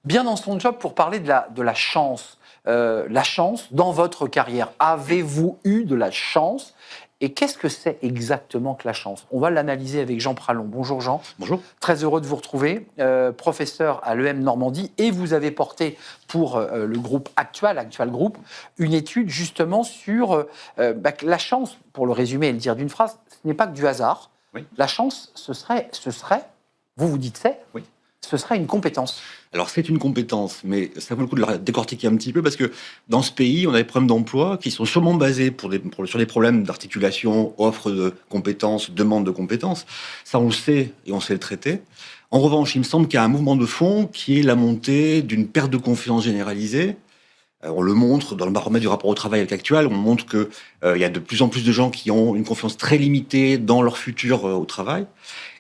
bien dans son job pour parler de la chance. La chance dans votre carrière. Avez-vous eu de la chance? Et qu'est-ce que c'est exactement que la chance? On va l'analyser avec Jean Pralon. Bonjour Jean. Bonjour. Très heureux de vous retrouver, professeur à l'EM Normandie, et vous avez porté pour le groupe Actual Group une étude justement sur la chance, pour le résumer et le dire d'une phrase, ce n'est pas que du hasard. Oui. La chance, ce serait, vous dites c'est, Oui. Ce serait une compétence. Alors c'est une compétence, mais ça vaut le coup de la décortiquer un petit peu parce que dans ce pays, on a des problèmes d'emploi qui sont sûrement basés sur des problèmes d'articulation, offre de compétences, demande de compétences. Ça, on le sait et on sait le traiter. En revanche, il me semble qu'il y a un mouvement de fond qui est la montée d'une perte de confiance généralisée. On le montre dans le baromètre du rapport au travail avec Actual, on montre qu'il y a de plus en plus de gens qui ont une confiance très limitée dans leur futur au travail.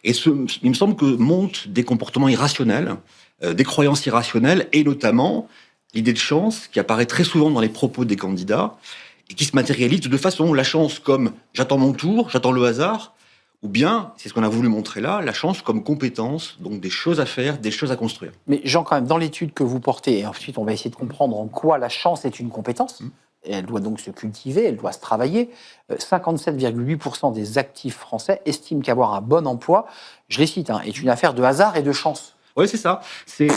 Et il me semble que montent des comportements irrationnels, des croyances irrationnelles, et notamment l'idée de chance qui apparaît très souvent dans les propos des candidats et qui se matérialise de deux façons. La chance comme j'attends mon tour, j'attends le hasard, ou bien, c'est ce qu'on a voulu montrer là, la chance comme compétence, donc des choses à faire, des choses à construire. Mais Jean, quand même, dans l'étude que vous portez, et ensuite on va essayer de comprendre en quoi la chance est une compétence, et elle doit donc se cultiver, elle doit se travailler, 57,8% des actifs français estiment qu'avoir un bon emploi, je les cite, est une affaire de hasard et de chance. Oui, c'est ça. C'est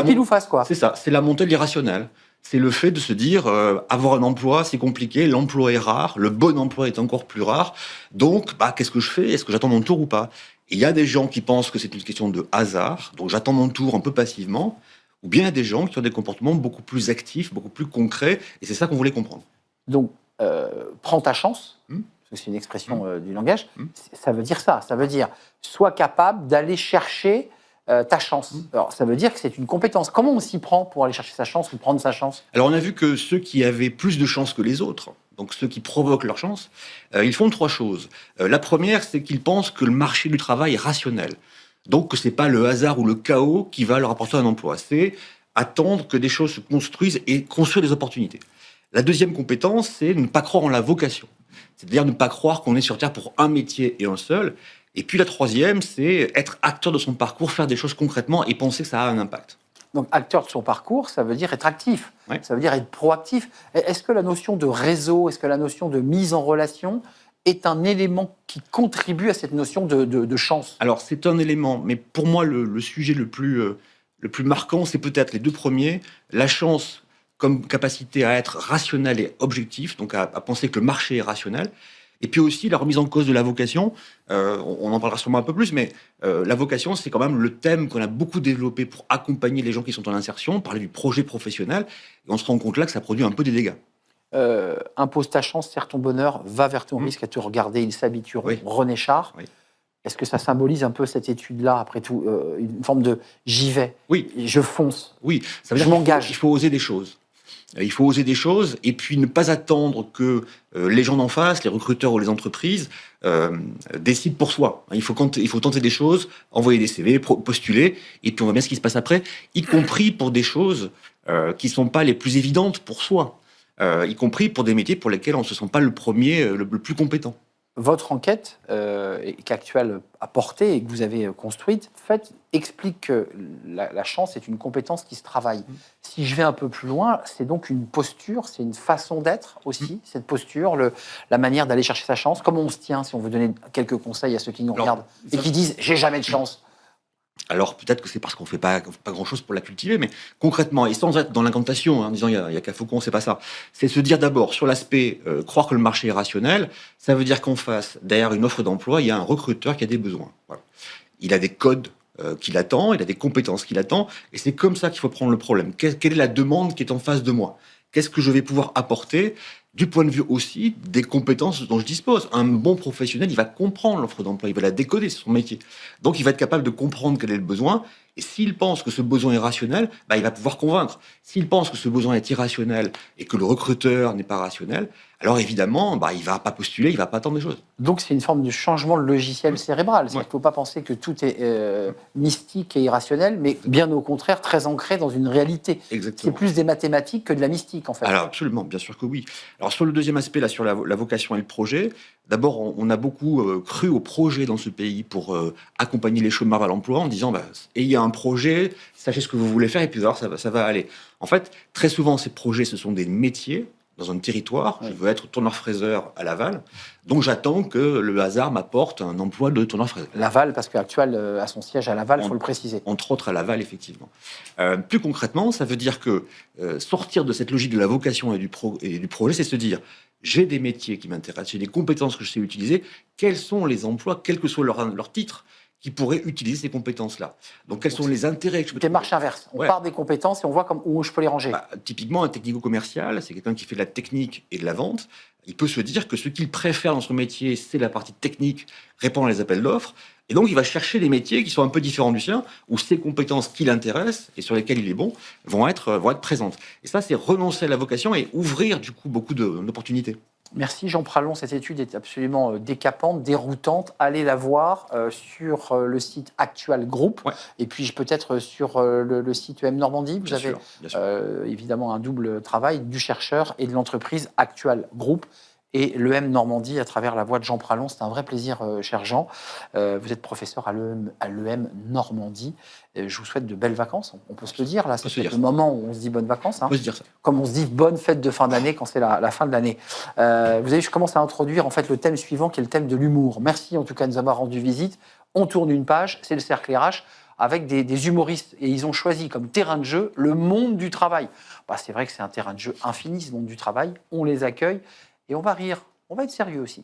pile ou face, quoi. C'est ça, c'est la montée de l'irrationnel. C'est le fait de se dire, avoir un emploi, c'est compliqué, l'emploi est rare, le bon emploi est encore plus rare, donc qu'est-ce que je fais? Est-ce que j'attends mon tour ou pas? Il y a des gens qui pensent que c'est une question de hasard, donc j'attends mon tour un peu passivement, ou bien il y a des gens qui ont des comportements beaucoup plus actifs, beaucoup plus concrets, et c'est ça qu'on voulait comprendre. Donc, prends ta chance, parce que c'est une expression du langage, ça veut dire ça, ça veut dire sois capable d'aller chercher ta chance. Alors, ça veut dire que c'est une compétence. Comment on s'y prend pour aller chercher sa chance ou prendre sa chance? Alors, on a vu que ceux qui avaient plus de chance que les autres, donc ceux qui provoquent leur chance, ils font trois choses. La première, c'est qu'ils pensent que le marché du travail est rationnel. Donc, que c'est pas le hasard ou le chaos qui va leur apporter un emploi. C'est attendre que des choses se construisent et construire des opportunités. La deuxième compétence, c'est ne pas croire en la vocation. C'est-à-dire ne pas croire qu'on est sur Terre pour un métier et un seul. Et puis la troisième, c'est être acteur de son parcours, faire des choses concrètement et penser que ça a un impact. Donc, acteur de son parcours, ça veut dire être actif, Oui. Ça veut dire être proactif. Est-ce que la notion de réseau, est-ce que la notion de mise en relation est un élément qui contribue à cette notion de chance? Alors, c'est un élément, mais pour moi, le sujet le plus marquant, c'est peut-être les deux premiers. La chance comme capacité à être rationnel et objectif, donc à penser que le marché est rationnel. Et puis aussi la remise en cause de la vocation, on en parlera sûrement un peu plus, mais la vocation, c'est quand même le thème qu'on a beaucoup développé pour accompagner les gens qui sont en insertion, parler du projet professionnel, et on se rend compte là que ça produit un peu des dégâts. Impose ta chance, serre ton bonheur, va vers ton risque à te regarder, ils s'habitueront. Oui. René Char. Oui. Est-ce que ça symbolise un peu cette étude-là, après tout, une forme de j'y vais, Oui. je fonce, Oui, ça veut je dire m'engage. qu'il faut oser des choses. Il faut oser des choses et puis ne pas attendre que les gens d'en face, les recruteurs ou les entreprises décident pour soi. Il faut tenter des choses, envoyer des CV, postuler, et puis on voit bien ce qui se passe après, y compris pour des choses qui ne sont pas les plus évidentes pour soi, y compris pour des métiers pour lesquels on ne se sent pas le premier, le plus compétent. Votre enquête qu'Actual a portée et que vous avez construite, explique que la chance est une compétence qui se travaille. Si je vais un peu plus loin, c'est donc une posture, c'est une façon d'être aussi, cette posture, la manière d'aller chercher sa chance. Comment on se tient, si on veut donner quelques conseils à ceux qui nous regardent et qui disent « j'ai jamais de chance ». Alors peut-être que c'est parce qu'on ne fait pas grand-chose pour la cultiver, mais concrètement, et sans être dans l'incantation, en disant il y a qu'à Faucon, c'est pas ça. C'est se dire d'abord, sur l'aspect croire que le marché est rationnel, ça veut dire qu'en face, derrière une offre d'emploi, il y a un recruteur qui a des besoins. Voilà. Il a des codes qu'il attend, il a des compétences qu'il attend, et c'est comme ça qu'il faut prendre le problème. Quelle est la demande qui est en face de moi? Qu'est-ce que je vais pouvoir apporter du point de vue aussi des compétences dont je dispose? Un bon professionnel, il va comprendre l'offre d'emploi, il va la décoder, c'est son métier. Donc il va être capable de comprendre quel est le besoin, et s'il pense que ce besoin est rationnel, il va pouvoir convaincre. S'il pense que ce besoin est irrationnel et que le recruteur n'est pas rationnel, alors évidemment, il ne va pas postuler, il ne va pas attendre des choses. Donc c'est une forme de changement de logiciel cérébral. Il ne faut pas penser que tout est mystique et irrationnel, mais bien au contraire très ancré dans une réalité. Exactement. C'est plus des mathématiques que de la mystique en fait. Alors absolument, bien sûr que oui. Alors sur le deuxième aspect, là, sur la vocation et le projet, d'abord on a beaucoup cru au projet dans ce pays pour accompagner les chômeurs à l'emploi en disant ayez un projet, sachez ce que vous voulez faire et puis alors ça va aller. En fait, très souvent ces projets ce sont des métiers dans un territoire. Je veux être tourneur-fraiseur à Laval, donc j'attends que le hasard m'apporte un emploi de tourneur-fraiseur. Laval, parce qu'Actuel a son siège à Laval, il faut le préciser. Entre autres à Laval, effectivement. Plus concrètement, ça veut dire que sortir de cette logique de la vocation et du projet, c'est se dire, j'ai des métiers qui m'intéressent, j'ai des compétences que je sais utiliser, quels sont les emplois, quel que soit leur titre, qui pourraient utiliser ces compétences-là. Donc, quels sont les intérêts que je peux... Démarche inverse. On part des compétences et on voit où je peux les ranger. Typiquement, un technico-commercial, c'est quelqu'un qui fait de la technique et de la vente. Il peut se dire que ce qu'il préfère dans son métier, c'est la partie technique, répondre à les appels d'offres. Et donc, il va chercher des métiers qui sont un peu différents du sien, où ces compétences qui l'intéressent et sur lesquelles il est bon vont être présentes. Et ça, c'est renoncer à la vocation et ouvrir, du coup, beaucoup d'opportunités. Merci Jean Pralon, cette étude est absolument décapante, déroutante. Allez la voir sur le site Actual Group et puis peut-être sur le site EM Normandie. Vous avez évidemment un double travail du chercheur et de l'entreprise Actual Group et l'EM Normandie à travers la voix de Jean Pralon. C'est un vrai plaisir, cher Jean. Vous êtes professeur à l'EM Normandie. Je vous souhaite de belles vacances. On peut se le dire, là, c'est le moment où on se dit bonnes vacances. Hein. On peut se dire ça. Comme on se dit bonne fête de fin d'année quand c'est la fin de l'année. Vous avez, je commence à introduire en fait le thème suivant qui est le thème de l'humour. Merci en tout cas de nous avoir rendu visite. On tourne une page, c'est le Cercle RH avec des humoristes et ils ont choisi comme terrain de jeu le monde du travail. C'est vrai que c'est un terrain de jeu infini, ce monde du travail. On les accueille et on va rire. On va être sérieux aussi.